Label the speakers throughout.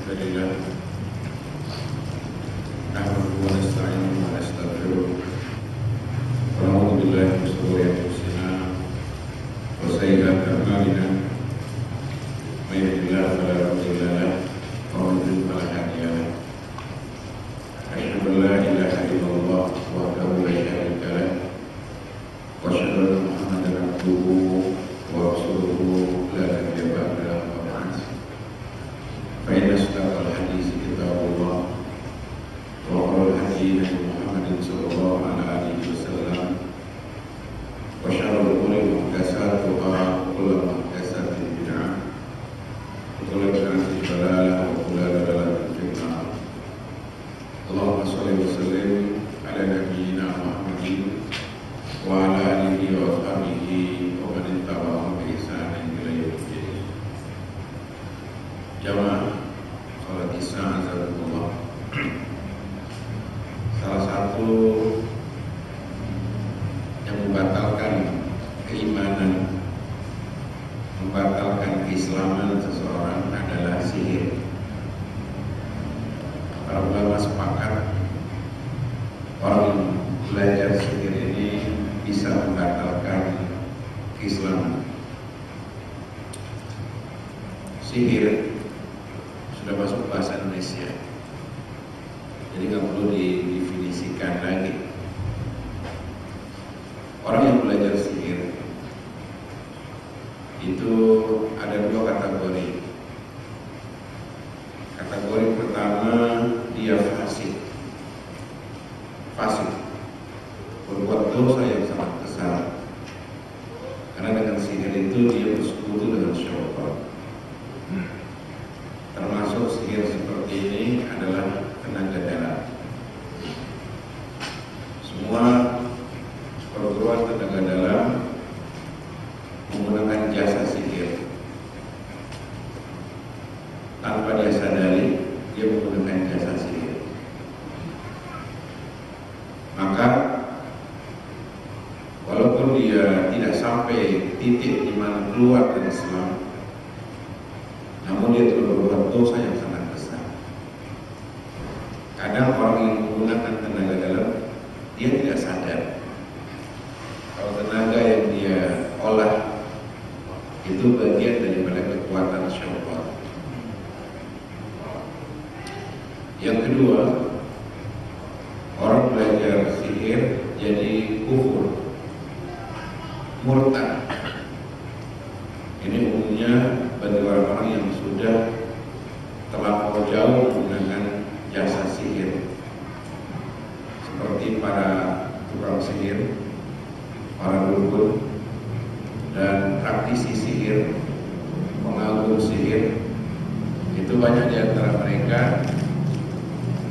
Speaker 1: لله نحمده ونستعينه ونستغفره ونعوذ بالله من شرور أنفسنا وسيئات أعمالنا من يهده الله فلا مضل له ومن يضلل فلا هادي له أشهد أن لا إله إلا الله وحده لا شريك له وأشهد أن محمدا عبده ورسوله لا نبي بعده وبعد فإن أصدق الحديث كتاب الله وخير الهدي هدي محمد صلى الله عليه وسلم وشر الأمور محدثاتها وكل محدثة بدعة وكل بدعة ضلالة وكل ضلالة في النار. اللهم صل وسلم على نبينا محمد وعلى آله وصحبه ومن اتبعهم بإحسان إلى يوم الدين. Jamaah salat Isya azakumullah. Salah satu yang membatalkan keimanan, membatalkan keislaman seseorang adalah sihir. Para ulama sepakat orang yang belajar sihir ini bisa membatalkan keislaman. Sihir sudah masuk bahasa Indonesia, jadi nggak perlu didefinisikan lagi. Orang yang belajar sihir itu ada dua kategori. Kategori pertama, dia fasik, berbuat dosa yang sangat besar, karena dengan sihir itu dia bersekutu dengan syaitan. Termasuk sihir seperti ini adalah tenaga dalam. Semua perguruan tenaga dalam menggunakan jasa sihir. Tanpa dia sadari, dia menggunakan jasa sihir. Maka walaupun dia tidak sampai titik di mana keluar dari Islam, namun dia telah berbuat dosa yang sangat besar. Kadang orang yang menggunakan tenaga dalam, dia tidak sadar kalau tenaga yang dia olah itu bagian daripada kekuatan syaitan. Yang kedua, orang belajar sihir jadi kufur, murtad. Ini umumnya bagi orang-orang yang sudah terlampau jauh menggunakan jasa sihir, seperti para tukang sihir, para dukun, dan praktisi sihir, pengagum sihir. Itu banyak di antara mereka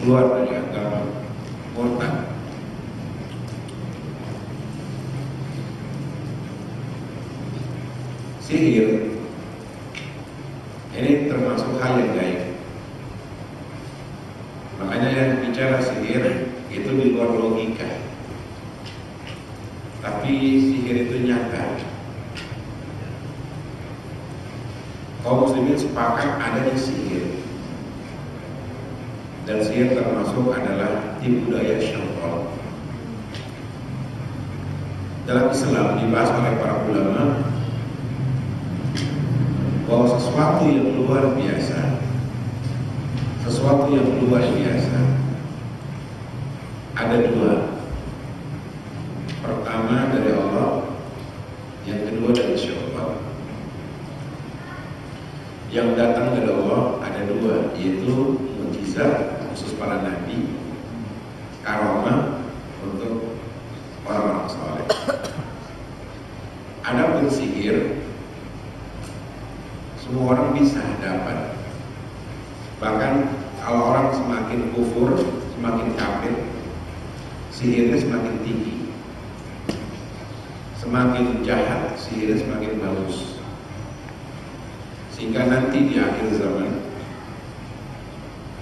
Speaker 1: keluar dari agama, murtad. Sihir ini termasuk hal yang gaib. Makanya yang bicara sihir itu di luar logika. Tapi sihir itu nyata. Kaum muslimin sepakat adanya sihir. Dan sihir termasuk adalah tipu daya syaitan. Dalam Islam dibahas oleh para ulama bahwa sesuatu yang luar biasa ada dua. Pertama dari Allah, yang kedua dari syaitan. Yang datang dari Allah ada dua, yaitu mukjizat khusus para nabi, karamah untuk orang-orang saleh. Adapun sihir, semua orang bisa dapat. Bahkan kalau orang semakin kufur, semakin kafir, sihirnya semakin tinggi. Semakin jahat, sihirnya semakin bagus. Sehingga nanti di akhir zaman,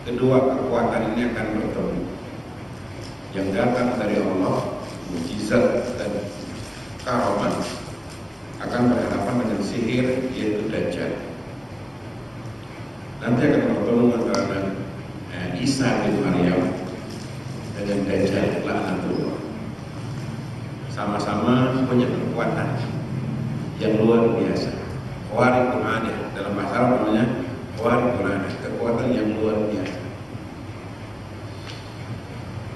Speaker 1: kedua kekuatan ini akan bertemu. Yang datang dari Allah, mukjizat dan karamah, akan berhadapan dengan sihir, yaitu Dajjal. Nanti akan bertemu antara Isa bin Maryam dengan Dajjal laknatullah. Sama-sama punya kekuatan yang luar biasa. Khawarikul 'adah, dalam bahasa Arab namanya khawarikul 'adah, kekuatan yang luar biasa.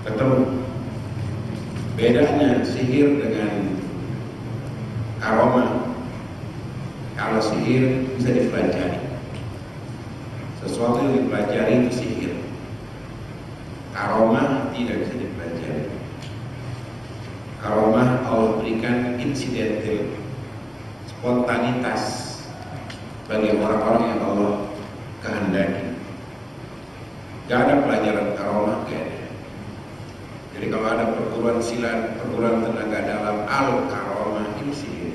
Speaker 1: Ketemu. Bedanya sihir dengan karomah. Kalau sihir bisa dipelajari. Sesuatu yang dipelajari itu sihir. Karomah tidak bisa dipelajari. Karomah Allah berikan insidental, spontanitas bagi orang-orang yang Allah kehendaki. Gak ada pelajaran karomah, gak ada. Jadi kalau ada perguruan silat, perguruan tenaga dalam al-karomah, ini sihir.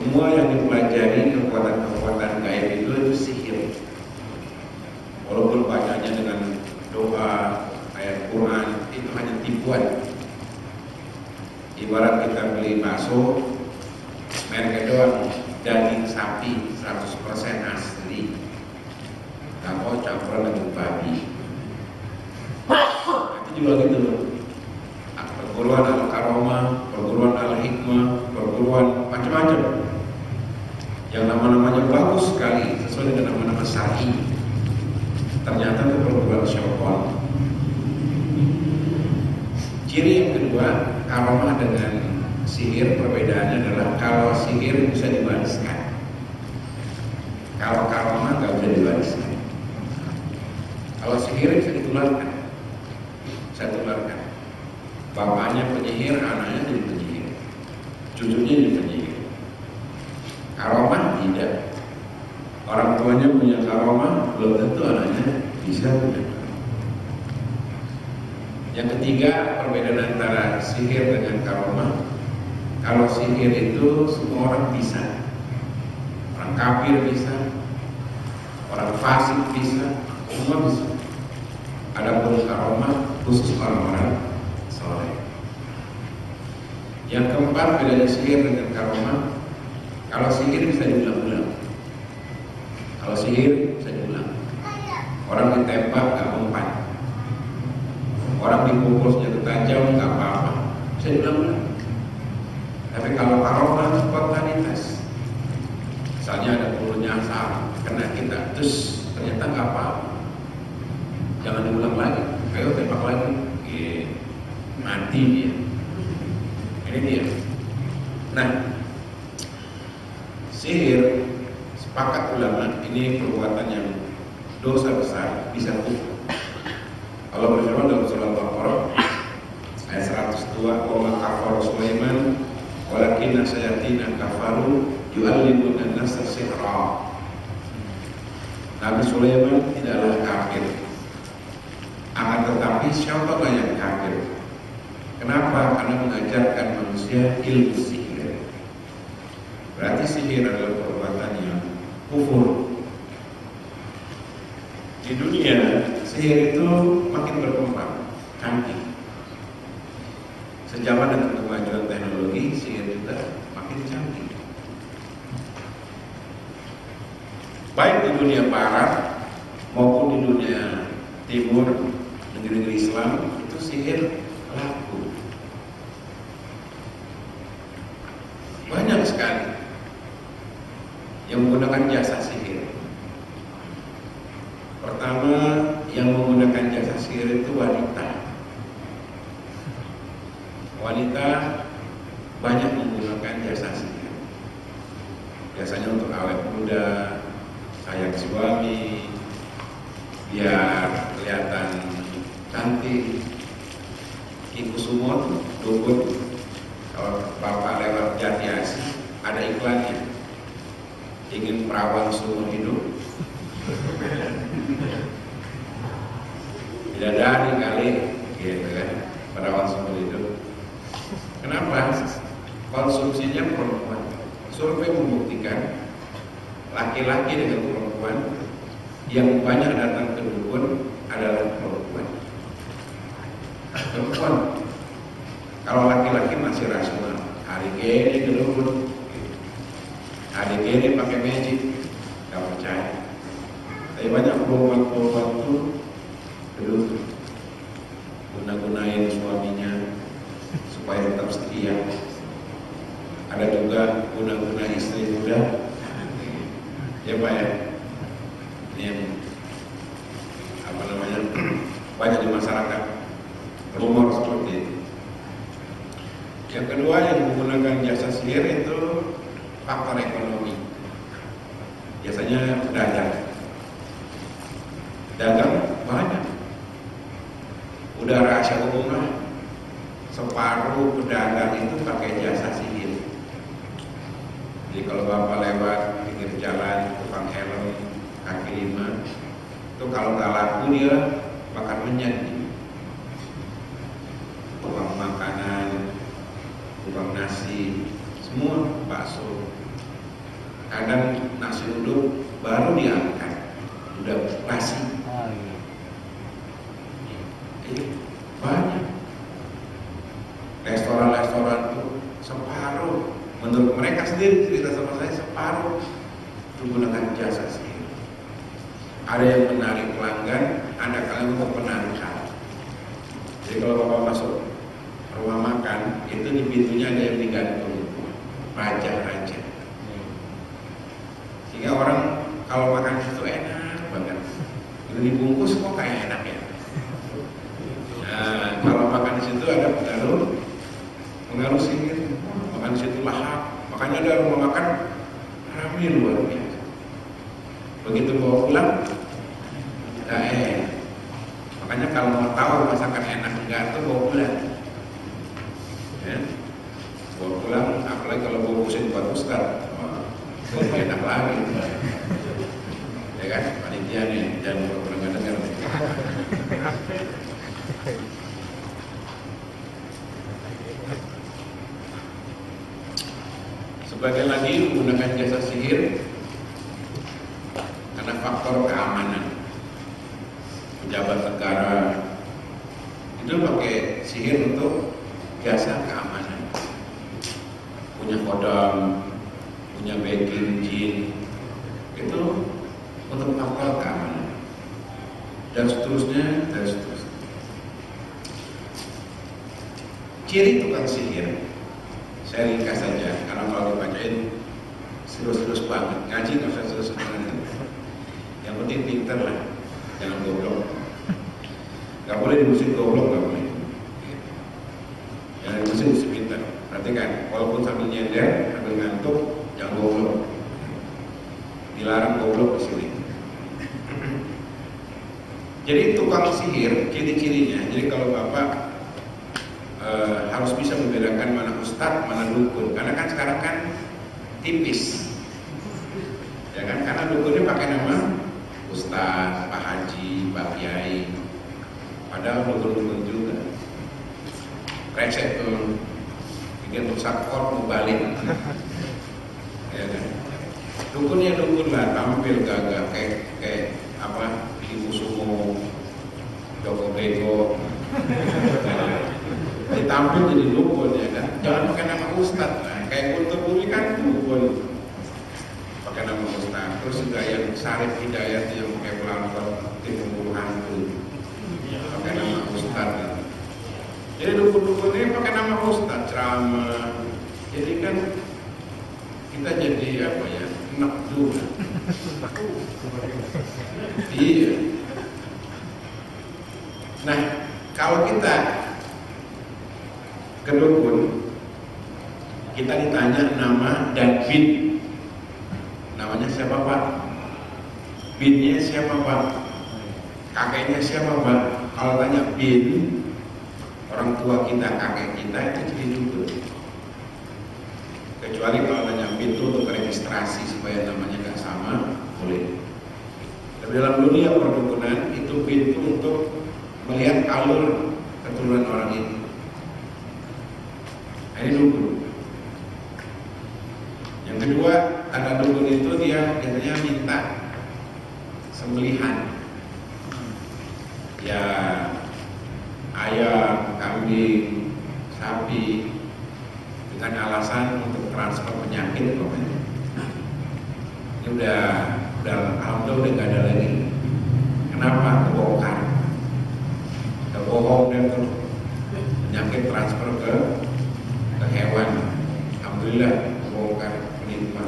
Speaker 1: Semua yang dipelajari kekuatan-kekuatan gaib itu sihir. Walaupun bacanya dengan doa, ayat Quran, itu hanya tipuan. Ibarat kita beli bakso, mereka doang daging sapi 100% asli, nggak mau campuran dengan babi. Itu juga gitu. Perguruan al-karomah, perguruan al-hikmah, perguruan macam-macam. Yang nama-namanya bagus sekali, sesuai dengan nama-nama syar'i. Ternyata itu perguruan syaitan. Ciri yang kedua, karomah dengan sihir perbedaannya adalah kalau sihir bisa diwariskan. Kalau karomah nggak bisa diwariskan. Kalau sihir bisa ditularkan. Bisa ditularkan. Bapaknya penyihir, anaknya jadi penyihir, cucunya jadi penyihir. Karomah tidak. Orang tuanya punya karomah, belum tentu anaknya bisa punya. Yang ketiga, perbedaan antara sihir dengan karomah. Kalau sihir itu semua orang bisa. Orang kafir bisa, orang fasik bisa, semua bisa. Adapun karomah khusus orang-orang soleh. Yang keempat, bedanya sihir dengan karomah. Kalau sihir bisa diulang-ulang. Kalau sihir bisa diulang. Orang ditembak nggak mempan. Orang dipukul senjata tajam nggak apa-apa. Bisa diulang-ulang. Tapi kalau karomah spontanitas. Misalnya ada peluru nyasar kena kita, terus ternyata nggak apa-apa. Jangan diulang lagi. Ayo tembak lagi. Mati dia. Ini dia. Nah, sihir sepakat ulama ini perbuatan yang dosa besar, bisa kufur. Allah berfirman dalam surah Al-Baqarah ayat 102, "Wa ma kafara Sulaiman walakinna syayatina kafaru yu'allimuna an-nasa sihra." Nabi Sulaiman tidaklah kafir, akan tetapi siapa yang kafir? Kenapa? Karena mengajarkan manusia ilmu sihir. Berarti sihir adalah perbuatan yang kufur. Di dunia, sihir itu makin berkembang, canggih. Sejaman dengan kemajuan teknologi, sihir juga makin canggih. Baik di dunia barat maupun di dunia timur, negeri-negeri Islam, itu sihir laku. Banyak sekali yang menggunakan jasa sihir. Pertama, yang menggunakan jasa sihir itu wanita. Wanita banyak menggunakan jasa sihir. Biasanya untuk awet muda, sayang suami, biar kelihatan cantik. Ibu semua dukun. Kalau bapak lewat Jati Asih ada iklannya. ingin perawan seumur hidup? Bidadari kali, gitu kan, perawan seumur hidup. Kenapa? Konsumsinya perempuan. Survei membuktikan laki-laki dengan perempuan yang banyak datang ke dukun adalah perempuan. Perempuan. Kalau laki-laki masih rasional, hari gini ke dukun, hari gini pakai magic, nggak percaya. Tapi banyak perempuan itu ke dukun, guna-gunain suaminya supaya tetap setia. Ada juga guna-guna istri muda, ya Pak ya. Ini yang apa namanya banyak di masyarakat, rumor seperti itu. Yang kedua yang menggunakan jasa sihir itu faktor ekonomi. Biasanya dagang banyak. Udah rahasia umum lah, separuh pedagang itu pakai jasa sihir. Jadi kalau Bapak lewat pinggir jalan, tukang helm, kaki lima, itu kalau nggak laku dia bakal menyan. Tukang makanan, tukang nasi, semua bakso. Kadang nasi uduk baru diangkat, udah basi. Banyak restoran-restoran itu separuh, menurut mereka sendiri cerita sama saya, separuh menggunakan jasa sihir. Ada yang menarik pelanggan, ada kalian untuk penangkal. Jadi kalau Bapak masuk rumah makan, itu di pintunya ada yang digantung raja-raja, sehingga orang kalau makan itu enak banget. Itu dibungkus kok kayak enak ya. Nah, kalau makan di situ ada pengaruh sihir, makan di situ lahap. Makanya ada rumah makan ramai luar biasa. Begitu bawa pulang, makanya kalau mau tahu masakan enak enggak tuh bawa pulang. Ya. Bawa pulang, apalagi kalau bawa kusin buat ustaz, lebih enak lagi. Ya kan, panitia nih, jangan bawa pulang dengar. Sebagian lagi menggunakan jasa sihir karena faktor keamanan. Pejabat negara itu pakai sihir untuk jasa keamanan. Punya kodam, punya backing jin, itu untuk faktor keamanan. Dan seterusnya, dan seterusnya. Ciri tukang sihir, saya ringkas saja, karena kalau dibacain serius-serius banget, ngaji nggak usah serius banget. Yang penting pinter lah, jangan goblok. Nggak boleh dimusuhin goblok, nggak boleh. Jangan dimusuhin pinter. Perhatikan, walaupun sambil nyender, sambil ngantuk, jangan goblok. Dilarang goblok di sini. Jadi tukang sihir, ciri-cirinya, jadi kalau Bapak harus bisa membedakan mana ustadz, mana dukun. Karena kan sekarang kan tipis, ya kan? Karena dukunnya pakai nama ustadz, Pak Haji, Pak Kiai. Padahal dukun-dukun juga. Resep tuh, bikin rusak kor mau balik. Ya kan? Dukunnya dukun lah, tampil gagah kayak apa? Ibu Sumo, Joko Bego. Ditampil jadi dukun, ya kan? Jangan pakai nama ustadz lah. Kayak Guntur Buri kan dukun, pakai nama ustadz. Terus juga yang Sarif Hidayat yang pakai pelapor tim pemburu hantu, pakai nama ustadz. Jadi dukun-dukun ini pakai nama ustadz, ceramah. Jadi kan kita jadi apa ya? Enak juga. Iya. Nah, kalau kita ke dukun, kita ditanya nama dan bin. Namanya siapa Pak? Binnya siapa Pak? Kakeknya siapa Pak? Kalau tanya bin, orang tua kita, kakek kita, itu jadi dukun. Kecuali kalau tanya bin itu untuk mereka registrasi supaya namanya nggak sama, boleh. Tapi dalam dunia perdukunan itu pintu untuk melihat alur keturunan orang itu. Ini dukun. Yang kedua, tanda dukun itu dia biasanya minta sembelihan. Ya, ayam, kambing, sapi, dengan alasan untuk transfer penyakit pokoknya. Ini udah alhamdulillah udah gak ada lagi. Kenapa? Kebongkar. Kebohong dan penyakit transfer ke hewan. Alhamdulillah kebongkar penimpa.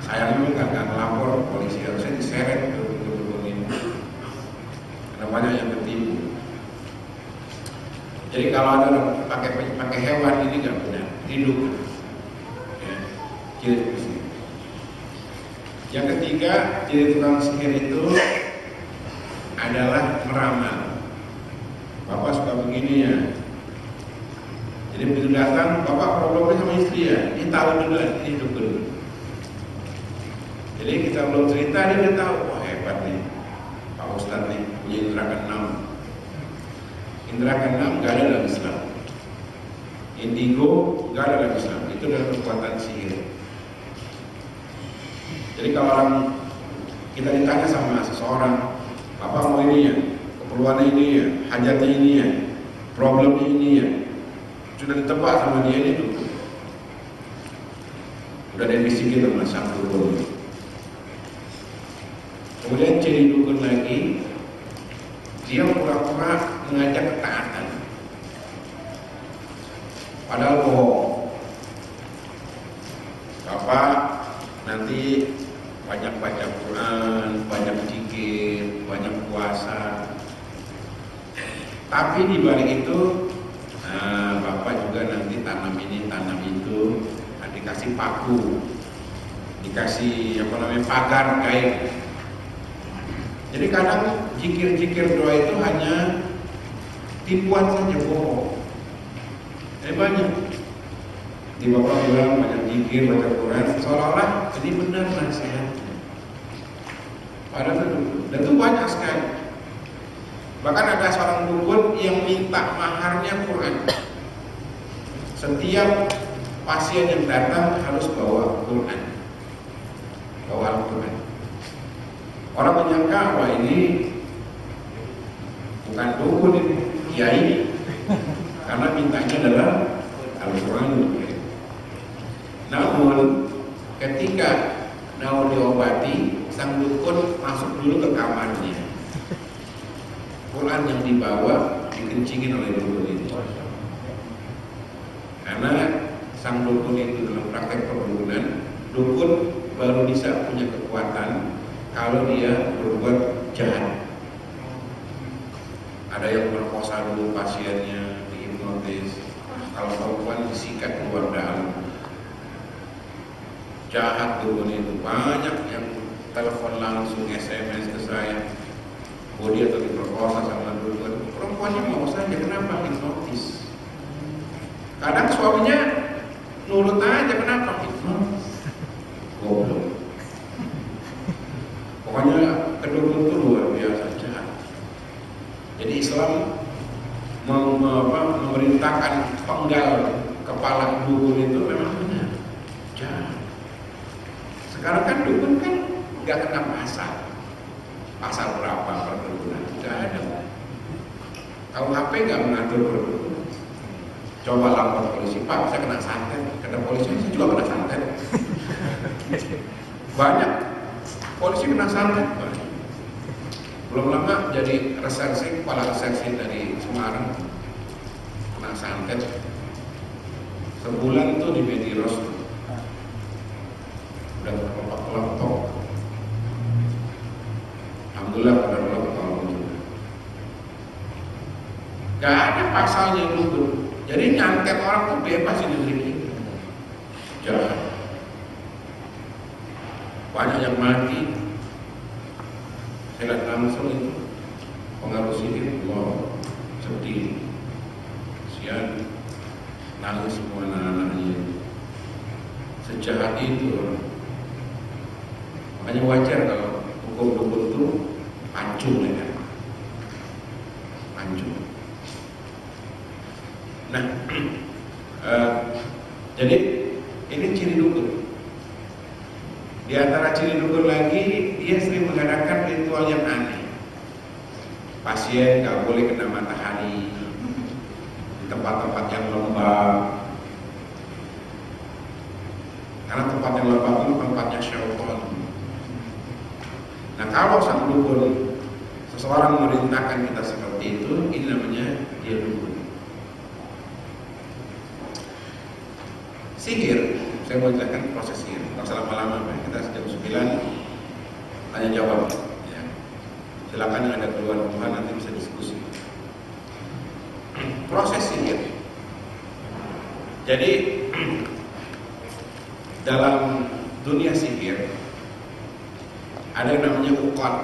Speaker 1: Sayangnya nggak ngelapor polisi, harusnya diseret ke dukun ini. Karena banyak yang tertipu. Jadi kalau ada pakai hewan ini nggak benar, hidup. Ya, ciri sihir. Yang ketiga, ciri tukang sihir itu adalah meramal. Bapak suka begini ya. Jadi begitu datang, bapak problemnya sama istri ya. Ini tahu dulu, ini dukun. Jadi kita belum cerita, dia udah tahu. Wah hebat nih, Pak Ustadz nih punya indera keenam. Indera keenam gak ada dalam Islam. Indigo gak ada dalam Islam. Itu adalah kekuatan sihir. Jadi kalau orang kita ditanya sama seseorang, Bapak mau ini ya, keperluannya ini ya, hajatnya ini ya, problemnya ini ya, sudah ditebak sama dia ini dulu. Udah ada bisikin sama sang dukun. Kemudian ciri dukun lagi, dia pura-pura mengajak ketaatan, padahal bohong. Bapak nanti banyak baca Quran, banyak zikir, banyak puasa. Tapi di balik itu, Bapak juga nanti tanam ini, tanam itu, dikasih paku, dikasih pagar kain. Jadi kadang zikir-zikir doa itu hanya tipuan saja, bohong. Banyak. Di Bapak bilang banyak zikir, baca Quran, seolah-olah ini benar nasihatnya. Padahal dan itu banyak sekali. Bahkan ada seorang dukun yang minta maharnya Quran. Setiap pasien yang datang harus bawa Quran, bawa Al-Quran. Orang menyangka wah ini bukan dukun, ini kiai, karena mintanya adalah Al-Quran. Namun ketika mau diobati, sang dukun masuk dulu ke kamarnya. Quran yang dibawa dikencingin oleh dukun itu. Karena sang dukun itu dalam praktek perdukunan, dukun baru bisa punya kekuatan kalau dia berbuat jahat. Ada yang merkosa dulu pasiennya, dihipnotis. Kalau perempuan disikat keluar dalam. Jahat dukun itu, banyak yang telepon langsung, SMS ke saya. Dia atau diperkosa sama dukun. Perempuannya mau saja, kenapa hipnotis? Kadang suaminya nurut aja, kenapa hipnotis? Goblok. Pokoknya kedukun itu luar biasa jahat. Jadi Islam memerintahkan penggal kepala dukun itu memang benar jahat. Sekarang kan dukun kan nggak kena pasal berapa perdukunan, nggak ada. Kalau HP nggak mengatur perdukunan. Coba lapor polisi, Pak saya kena santet. Kata polisi, saya juga kena santet. Banyak polisi kena santet. Belum lama jadi reserse, kepala reserse dari Semarang kena santet. Sebulan tuh di Mediros udah kelompok-kelompok. Alhamdulillah pada Allah ketolong juga. Gak ada pasalnya dulu. Jadi nyantet orang tuh bebas di negeri ini. Jahat. Banyak yang mati. Saya lihat langsung itu pengaruh sihir. Wow, sedih. Kasihan. Nangis semua anak-anaknya. sejahat itu. Makanya wajar kalau hukum dukun itu pancung ya, pancung. Nah, jadi ini ciri dukun. Di antara ciri dukun lagi, dia sering mengadakan ritual yang aneh. Pasien nggak boleh kena matahari di tempat-tempat yang lembab, karena tempat yang lembab itu tempatnya syaitan. Nah, kalau sang dukun, seseorang memerintahkan kita seperti itu, ini namanya dia dukun. Sihir, saya mau jelaskan proses sihir. Nggak usah lama-lama, kita jam 9 tanya jawab. Ya. Silakan yang ada keluar rumah nanti bisa diskusi. Proses sihir. Jadi dalam dunia sihir ada yang namanya uqad,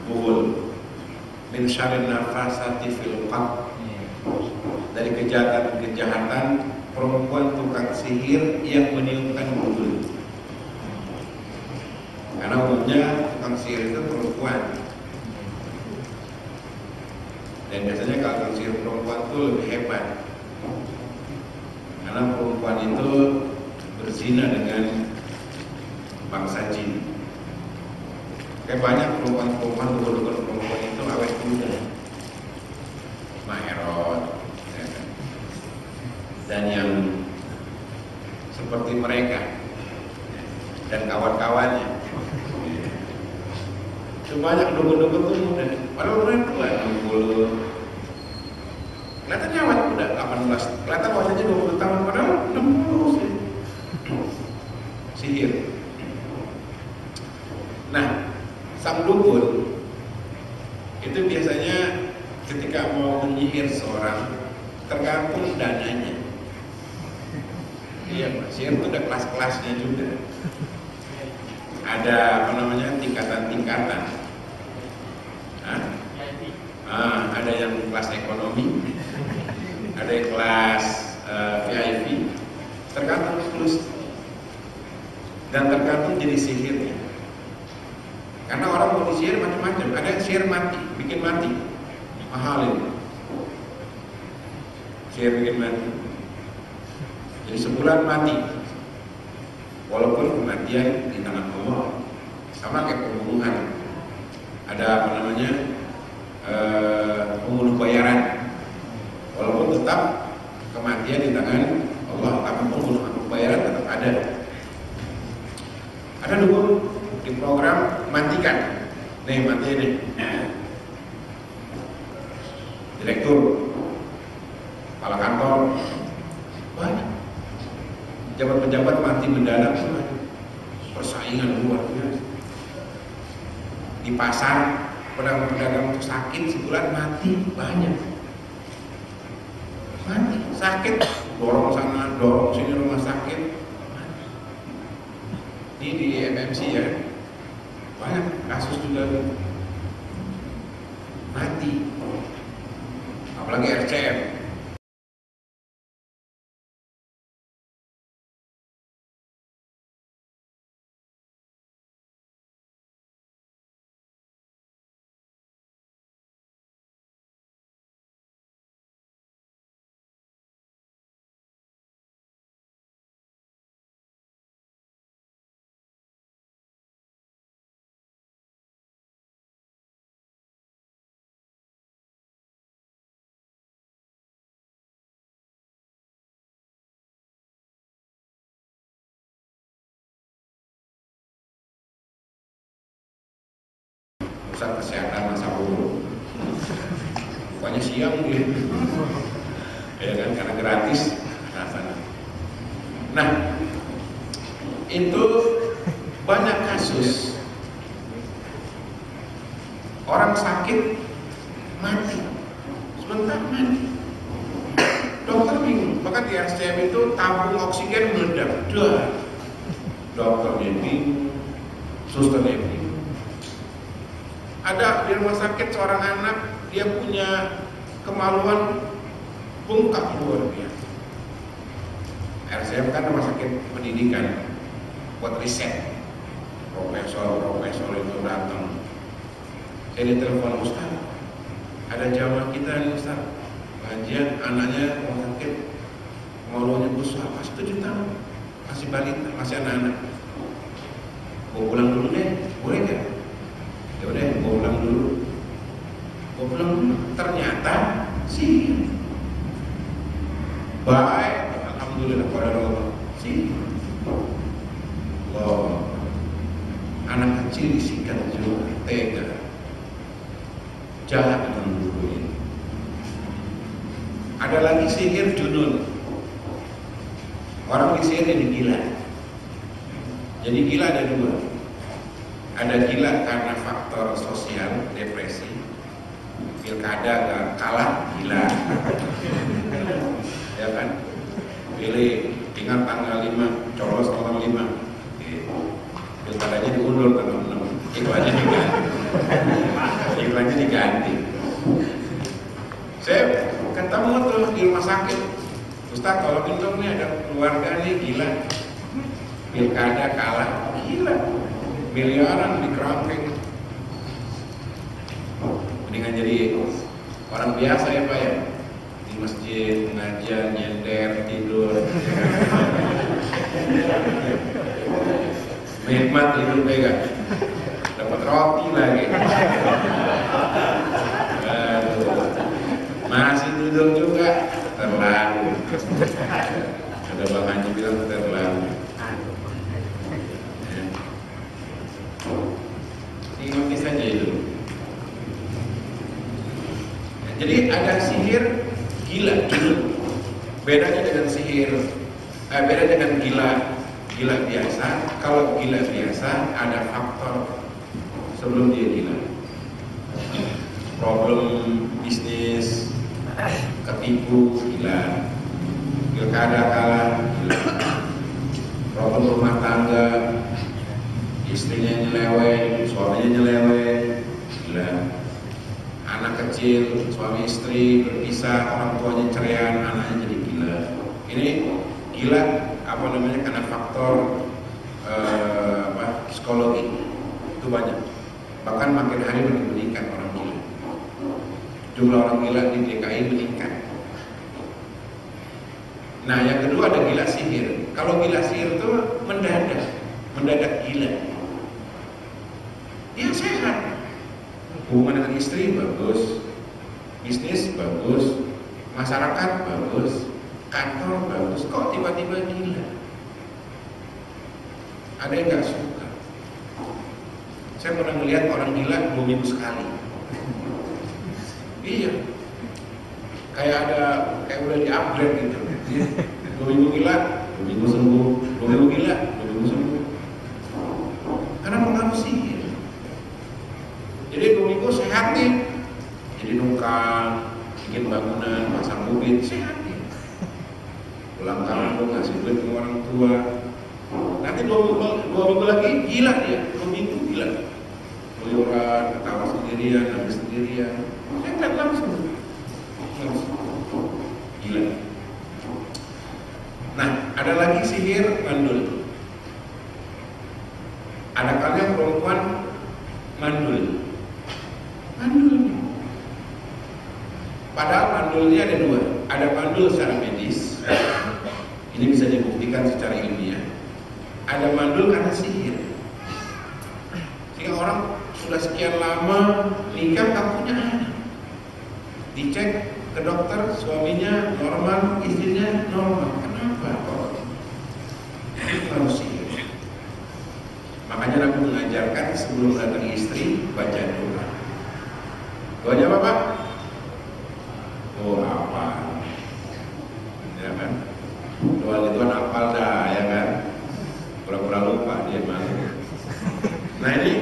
Speaker 1: buhul, min syarrin nafasati fil uqad, dari kejahatan perempuan tukang sihir yang meniupkan buhul. Karena umumnya tukang sihir itu perempuan, dan biasanya kalau tukang sihir perempuan itu lebih hebat, karena perempuan itu berzina dengan bangsa jin. Kayak banyak perempuan-perempuan, dukun-dukun perempuan itu awet muda, Maherot, ya kan? Dan yang seperti mereka dan kawan-kawannya. Itu banyak dukun-dukun itu muda, padahal mereka tua 60. Kelihatannya awet muda, 18, kelihatan wajahnya 20 tahun, padahal 60 sih. Sihir. Nah, sang dukun itu biasanya ketika mau menyihir seorang, tergantung dananya. Iya, sihir itu ada kelas-kelasnya juga. Ada tingkatan-tingkatan. Ada yang kelas ekonomi, ada yang kelas VIP, tergantung terus. Dan tergantung jenis sihirnya. Karena orang mau disihir macam-macam. Ada yang sihir mati, bikin mati, mahal ini. Sihir bikin mati. Jadi sebulan mati, walaupun kematian di tangan Allah. Sama kayak pembunuhan. Ada pembunuh bayaran, walaupun tetap kematian di tangan Allah, tapi pembunuh bayaran tetap ada. Ada dukun di program matikan, nih mati nih, direktur, kepala kantor, banyak pejabat-pejabat mati mendadak, persaingan luar biasa. Di pasar pedagang-pedagang sakit sebulan mati banyak, mati sakit, dorong sana dorong sini rumah sakit. Ini di MMC ya, banyak kasus juga mati, apalagi RCM. Pusat kesehatan masa buruk, pokoknya siang gitu, ya kan, karena gratis rasanya. Nah, itu banyak kasus orang sakit mati, sebentar mati, dokter bingung. Bahkan di RCM itu tabung oksigen meledak, dokternya bingung, susternya bingung. Ada di rumah sakit seorang anak, dia punya kemaluan bengkak luar biasa. RCM kan rumah sakit pendidikan, buat riset. Profesor itu datang. Saya ditelepon, Ustaz, ada jamaah kita nih Ustaz, kajian anaknya mau sakit, ngolongnya busuk, masih 7 tahun, masih balita, masih anak-anak. Gua pulang dulu deh, boleh gak? Ya udah, gua pulang dulu. Ternyata sih baik, alhamdulillah pada Allah sih. Loh, anak kecil disikat juga, tega, jahat dengan guru ini. Ada lagi sihir junun. Orang disihir jadi gila. Jadi gila ada 2. Ada gila karena faktor sosial, depresi. Pilkada gak kalah, gila. Ya kan? Pilih tinggal tanggal 5, coblos tanggal 5. Pilkadanya diundur tanggal 6. Itu aja diganti. Saya ketemu tuh di rumah sakit, Ustaz kalau dong nih ada keluarga nih gila, pilkada kalah, gila, miliaran di kerangkeng. Mendingan jadi orang biasa ya Pak ya, di masjid ngajar, nyender, tidur, nikmat tidur pegang, dapat roti lagi. Masih tidur juga, terlalu. Ada Bang Haji bilang terlalu. Ikuti saja itu. Jadi ada sihir gila, bedanya dengan beda dengan gila biasa. Kalau gila biasa ada faktor sebelum dia gila. Problem bisnis, ketipu, gila. Pilkada kalah, gila. Problem rumah tangga, istrinya nyeleweng, suaminya nyeleweng, gila. Anak kecil, suami istri berpisah, orang tuanya ceraian, anaknya jadi gila. Ini gila karena faktor psikologi itu banyak. Bahkan makin hari makin meningkat orang gila. Jumlah orang gila di DKI meningkat. Nah, yang kedua ada gila sihir. Kalau gila sihir itu mendadak gila. Dia sehat, hubungan dengan istri bagus, bisnis bagus, masyarakat bagus, kantor bagus. Kok tiba-tiba gila? Ada yang nggak suka. Saya pernah melihat orang gila 2 minggu sekali. Iya, kayak udah di-upgrade gitu. 2 minggu gila, 2 minggu sembuh, 2 minggu gila, 2 minggu sembuh. Karena pengaruh sihir. Jadi 2 minggu sehat nih, jadi nungkang, bikin bangunan, pasang bukit, sehat nih. Pulang kampung ngasih duit ke orang tua. Nanti 2 minggu lagi gila dia, 2 minggu gila. Keluyuran, ketawa sendirian, nangis sendirian. Saya lihat langsung. Gila. Nah, ada lagi sihir mandul. Ada kalian perempuan mandul. Padahal mandulnya ada 2. Ada mandul secara medis. Ini bisa dibuktikan secara ilmiah. Ada mandul karena sihir. Sehingga orang sudah sekian lama nikah tak punya anak. Dicek ke dokter, suaminya normal, istrinya normal. Kenapa kok? Itu sihir. Makanya aku mengajarkan sebelum datang istri baca doa. Doanya apa Pak? Oh apa? Ya kan? Doa itu hafal dah, ya kan? Pura-pura lupa dia masuk. Nah ini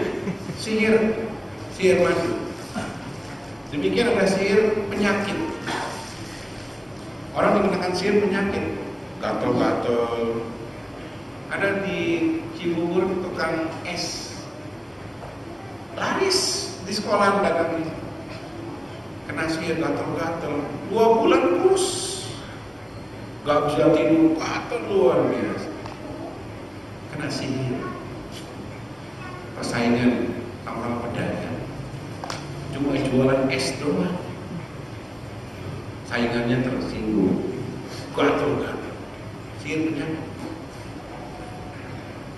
Speaker 1: sihir masuk. Demikian ada sihir penyakit. Orang dikenakan sihir penyakit, gatel-gatel. Ada di Cibubur tukang es, laris di sekolah dagang ini. Kena sihir gatel-gatel, 2 bulan kurus, gak bisa tidur, gatel luar biasa. kena sihir. Persaingan orang pedagang, cuma jualan es doang, saingannya tersinggung, gatel-gatel, sihir penyakit.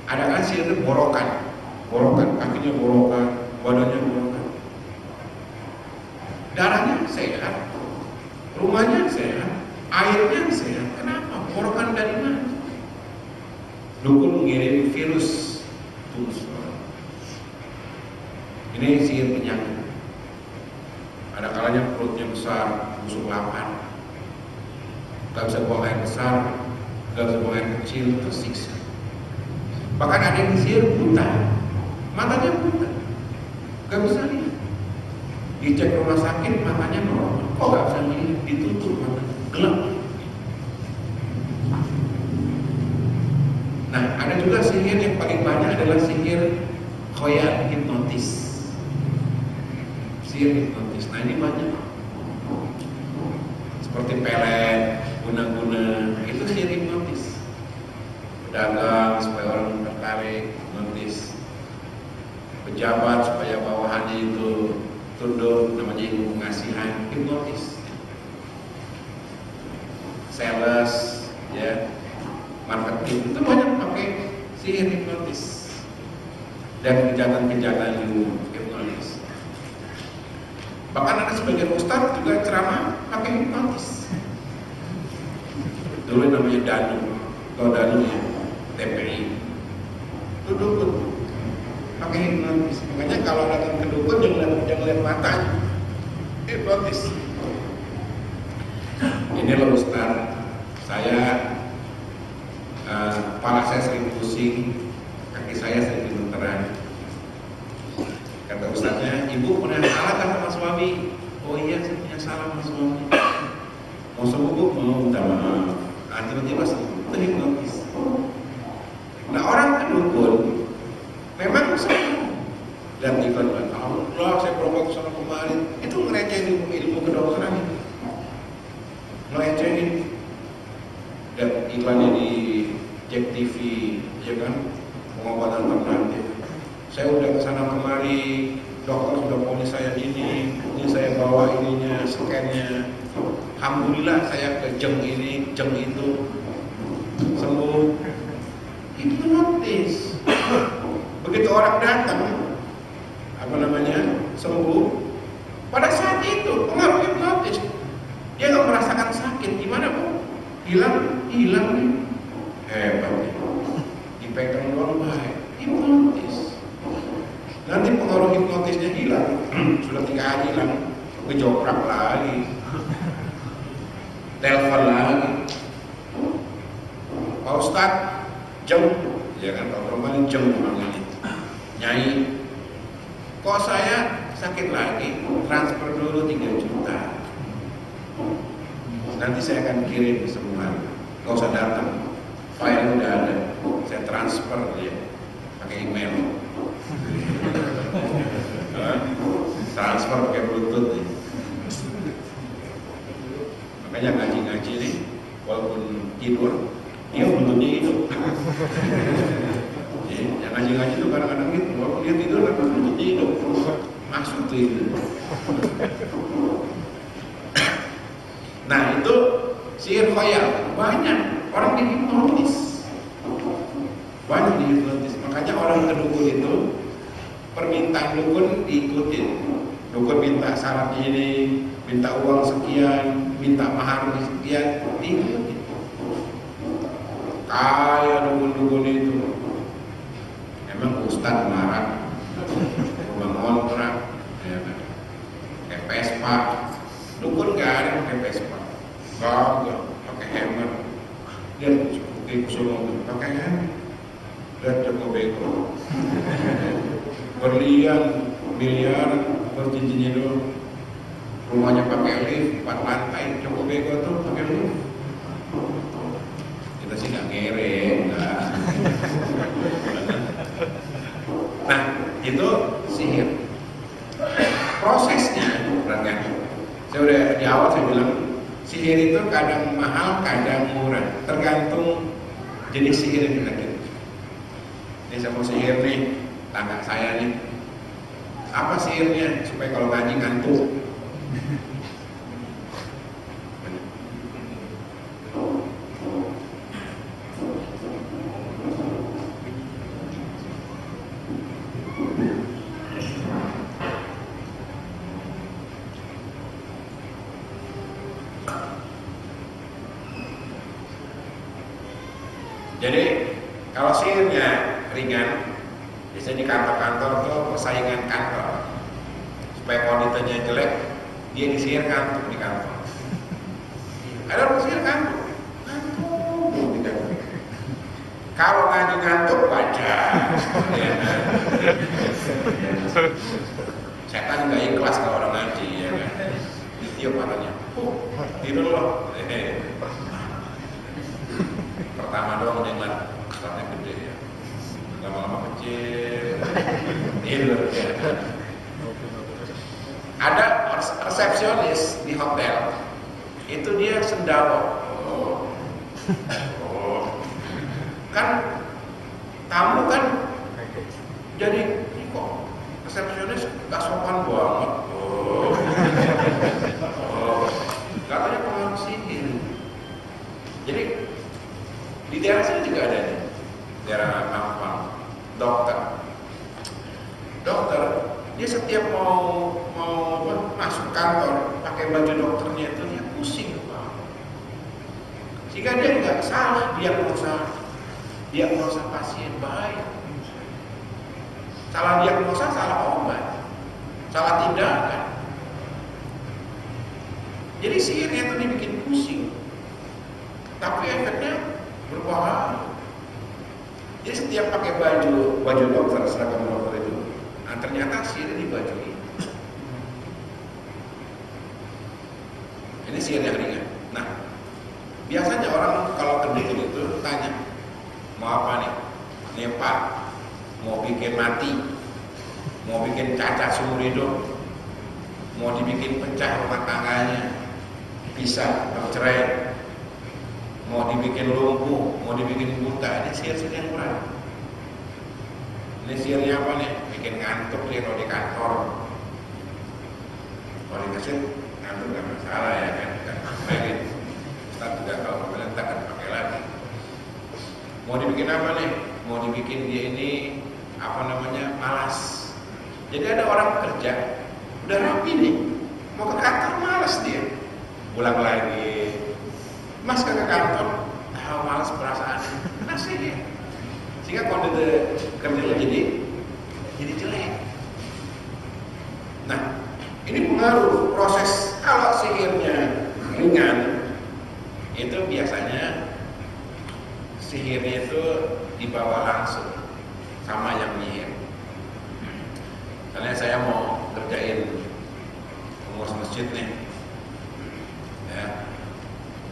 Speaker 1: Ada kan sihir borokan, kakinya borokan, badannya borokan, darahnya sehat, rumahnya sehat, airnya sehat. Kenapa? Borokan dari mana? Dukun mengirim virus tubuh orang. Ini sihir penyakit. Ada kalanya perutnya besar, busuk lapar, gak bisa buang air besar, gak bisa buang air kecil, tersiksa. Bahkan ada yang sihir buta, matanya buta, gak bisa lihat. Dicek rumah sakit, matanya normal, kok gak bisa lihat, ditutup matanya, gelap. Nah, ada juga sihir yang paling banyak adalah sihir khoyal, hipnotis. Sihir hipnotis. Nah, ini banyak. Seperti pelet, guna-guna, itu sihir hipnotis. Pedagang supaya orang tertarik, hipnotis. Pejabat supaya bawahannya itu tunduk, namanya ilmu pengasihan, hipnotis. Sales, ya, marketing, itu banyak pakai sihir hipnotis. Dan kejahatan-kejahatan hipnotis. Bahkan ada sebagian ustadz juga ceramah pakai hipnotis. Dulu namanya Danu, atau Danu ya, TPI. Itu dukun, pakai hipnotis. Makanya kalau datang ke dukun jangan lihat matanya, hipnotis. Ini loh ustadz, saya kepala saya sering pusing, kaki saya sering gemeteran. Kata ustadznya, ibu pernah salah kan sama suami? Oh iya, saya punya salah sama suami. Mau sembuh bu? Mau, minta maaf. Tiba-tiba sembuh, itu hipnotis. Nah, orang kan dukun memang sembuh. Dan iklan, Allah saya berobat sana kemarin, itu ngerecehin ilmu kedokteran, ngerecehin. Dan iklannya di Jack TV, ya kan, pengobatan alternatif. Saya udah kesana kemari, dokter sudah ponis saya ini saya bawa ininya, scannya. Alhamdulillah saya ke jeng ini, jeng itu, sembuh. Hipnotis. Begitu orang datang, sembuh, pada saat itu pengaruh hipnotis, dia nggak merasakan sakit. Gimana bu? Hilang nih. Hebat ya. Dipegang doang baik. Hipnotis. Nanti pengaruh hipnotisnya hilang, sudah 3 hari hilang, ngejoprak lagi, telepon lagi, Pak Ustadz, jam, ya kan, Pak Roman jam namanya, Nyai, kok saya sakit lagi, transfer dulu 3 juta, nanti saya akan kirim semua, nggak usah datang, file udah ada, saya transfer ya, pakai email. Transfer pakai bluetooth nih. Makanya ngaji-ngaji nih, walaupun tidur, dia bluetoothnya hidup. Yang ngaji-ngaji itu kadang-kadang gitu, walaupun dia tidur, bluetoothnya hidup. Maksud tuh itu. Nah itu sihir khayal, banyak orang dihipnotis, banyak dihipnotis. Makanya orang kedukun itu permintaan dukun diikutin. Dukun minta syarat ini, minta uang sekian, minta mahar sekian, diikutin. Kaya dukun-dukun itu. Emang ustadz marah, rumah ngontrak, ya kan? Kayak Vespa. Dukun nggak ada pakai Vespa, nggak pakai hammer. Dia seperti Kusumo pakai hammer. Dan Joko Beko berlian miliar bercincinnya dulu, rumahnya pakai lift 4 lantai. Joko Beko tuh pakai lift. Kita sih nggak ngere, nggak. Nah itu sihir. Prosesnya, perhatikan. Saya udah di awal saya bilang sihir itu kadang mahal, kadang murah, tergantung jenis sihir yang kita kirim. Ini saya mau sihir nih, tangga saya nih. Apa sihirnya? Supaya kalau ngaji ngantuk. Jadi kalau sihirnya ringan, biasanya di kantor-kantor tuh persaingan kantor. Supaya auditornya jelek, dia disihir ngantuk di kantor. Ada orang sihir ngantuk, ngantuk. Kalau ngaji ngantuk wajar. Ya. Setan nggak ikhlas kalau orang ngaji, ya kan? Ditiup matanya, tidur loh. Pertama doang dia ngeliat katanya gede ya, lama-lama kecil, tidur ya. Ada resepsionis di hotel, itu dia sendal. Kan tamu kan jadi kok resepsionis gak sopan banget. Katanya pengaruh sihir. Jadi di daerah sini juga ada nih, daerah Mampang, dokter, dia setiap mau masuk kantor pakai baju dokternya itu dia pusing kepala, sehingga dia nggak salah diagnosa pasien baik, salah diagnosa salah obat, salah tindakan. Jadi sihirnya itu dibikin pusing, tapi efeknya berbahaya. Jadi setiap pakai baju dokter, seragam dokter itu, nah ternyata sihir di baju ini. Ini sihir yang ringan. Nah, biasanya orang kalau kedekut itu tanya, mau apa nih? Nih Pak, mau bikin mati, mau bikin cacat seumur hidup, mau dibikin pecah rumah tangganya, bisa bercerai, mau dibikin lumpuh, mau dibikin buta. Ini sihir-sihir yang murah. Ini sihirnya apa nih? Bikin ngantuk nih kalau di kantor. Kalau dikasih ngantuk gak masalah ya kan? Baik, Ustaz juga kalau pemerintah kan pakai lagi. Mau dibikin apa nih? Mau dibikin dia ini malas. Jadi ada orang kerja udah rapi nih, mau ke kantor malas dia. Pulang lagi, Mas ke kantor, malas perasaan, nasib. Sehingga kondisi kerjanya jadi jelek. Nah, ini pengaruh proses. Kalau sihirnya ringan, itu biasanya sihirnya itu dibawa langsung sama yang nyihir. Misalnya saya mau kerjain pengurus masjid nih, ya,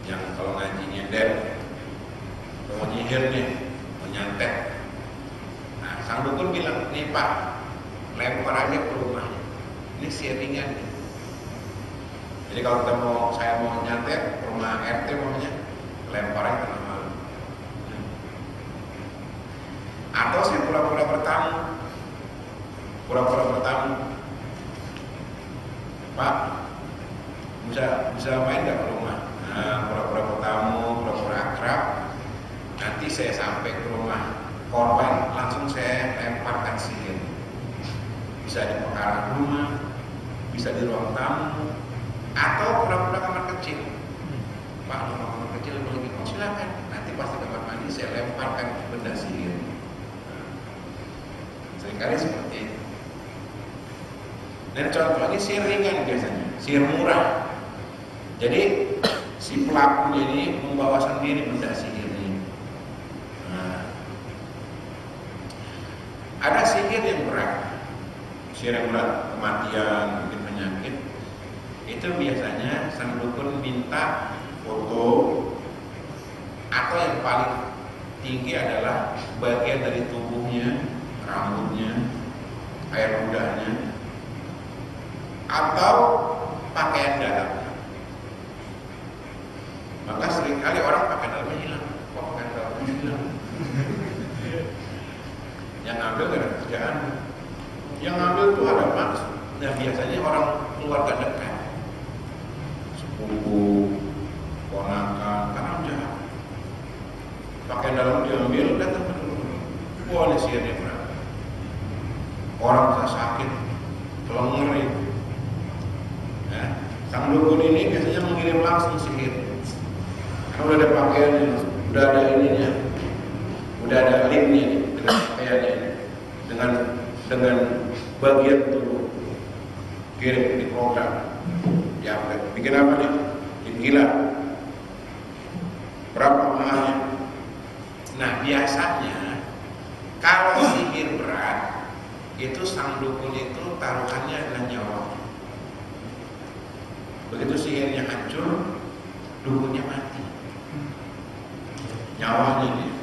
Speaker 1: yang kalau ngaji nyender, mau nyihir nih, mau nyantet. Nah, sang dukun bilang, nih Pak, lempar aja ke rumahnya. Ini sihir ringan nih. Jadi kalau saya mau nyantet rumah RT maunya, lempar aja ke rumah. Atau saya pura-pura bertamu, Pak, bisa main nggak ke rumah? Nah, pura-pura bertamu, pura-pura akrab. Nanti saya sampai ke rumah korban, langsung saya lemparkan sihir. Bisa di pekarangan rumah, bisa di ruang tamu, atau pura-pura kamar kecil. Pak, kamar kecil boleh, oh silakan. Nanti pasti kamar mandi saya lemparkan benda sihir. Seringkali seperti itu. Dan contohnya sihir ringan biasanya, sihir murah. Jadi si pelakunya ini membawa sendiri benda sihir ini. Nah, ada sihir yang berat, sihir yang berat, kematian, mungkin penyakit. Itu biasanya sang dukun minta foto, atau yang paling tinggi adalah bagian dari tubuhnya, rambutnya, air ludahnya, atau pakaian dalamnya. Maka seringkali orang pakaian dalamnya hilang. Kok pakaian dalamnya hilang? Yang ngambil tuh ada maksud. Nah biasanya orang keluarga dekat, sepupu, ponakan, karena jahat. Pakai dalam diambil, datang ke dulu. Wah, ini sihirnya berat. Orang bisa sakit, kelenger itu. Nah, sang dukun ini biasanya mengirim langsung sihir. Karena udah ada pakaiannya, udah ada ininya, udah ada linknya dengan pakaiannya, dengan bagian tubuh, kirim di program, diupload. Bikin apa nih? Bikin gila. Berapa mahalnya? Nah biasanya kalau sihir berat itu sang dukun itu taruhannya adalah nyawa. Begitu sihirnya hancur, dukunnya mati. Nyawanya dia.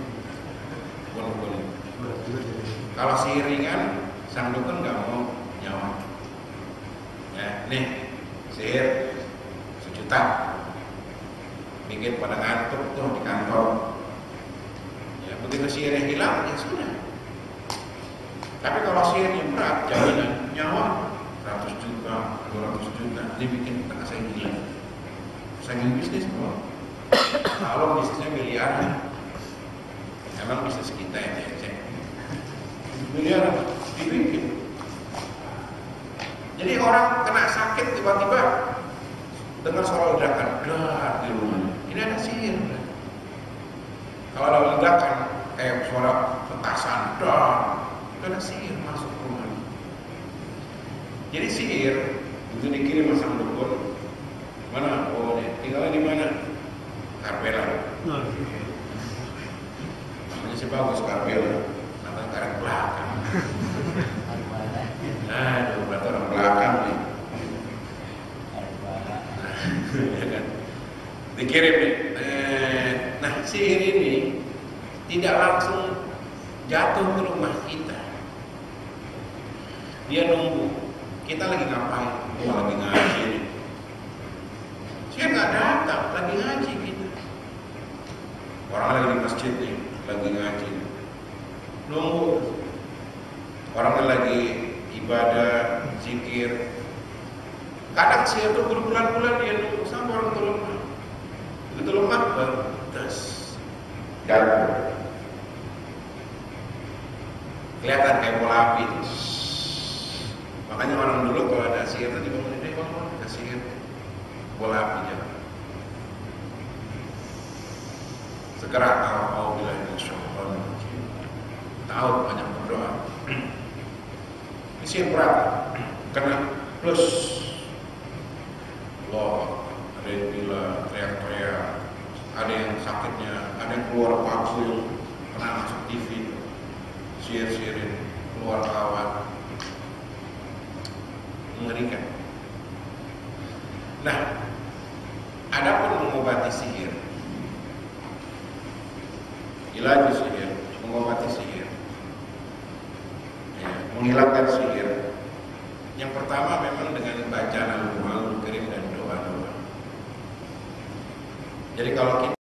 Speaker 1: Dukun. Kalau sihir ringan, sang dukun nggak mau nyawa. Ya, nih sihir 1 juta, bikin pada ngantuk tuh di kantor. Ya, begitu sihirnya hilang, ya sudah. Tapi kalau sihirnya berat, jaminan nyawa 100 juta, 200 juta, dibikin kena saya gila. Saking bisnis kok. Kalau bisnisnya miliaran, emang bisnis kita yang cek. Miliaran dibikin. Jadi orang kena sakit tiba-tiba dengar suara ledakan, dar di rumah. Ini ada sihir. Kalau ada ledakan kayak suara petasan, dar, itu ada sihir masuk ke rumah. Jadi sihir itu dikirim sama sang dukun. Mana? Oh, tinggalnya di mana? Karbela. Namanya sih bagus Karbela. Namanya karang belakang. Aduh, berarti orang belakang nih. Ya kan? Dikirim nih. Nah, sihir ini tidak langsung jatuh ke rumah kita. Dia nunggu. Kita lagi ngapain? Oh, lagi ngaji nih. Sihir nggak datang, lagi ngaji kita. Orang lagi di masjid nih, lagi ngaji. Nunggu. Orangnya lagi ibadah, zikir. Kadang sihir itu berbulan-bulan dia nunggu sampai orang itu lemah. Begitu lemah baru tes. Jatuh. Kelihatan kayak bola api itu. Makanya orang dulu kalau ada sihir itu dibangunin deh, bangun ada sihir bola api jalan. Segera tahu bila ini syaitan. Tahu banyak berdoa. Ini sihir berat. Kena plus Allah, ada yang bilang teriak-teriak, ada yang sakitnya, ada yang keluar paku yang pernah masuk TV, sihir-sihirin, keluar kawat, mengerikan. Nah, adapun mengobati sihir, ilaju sihir, mengobati sihir, ya, menghilangkan sihir. Yang pertama memang dengan bacaan Al-Quran Al-Karim dan doa-doa. Jadi kalau kita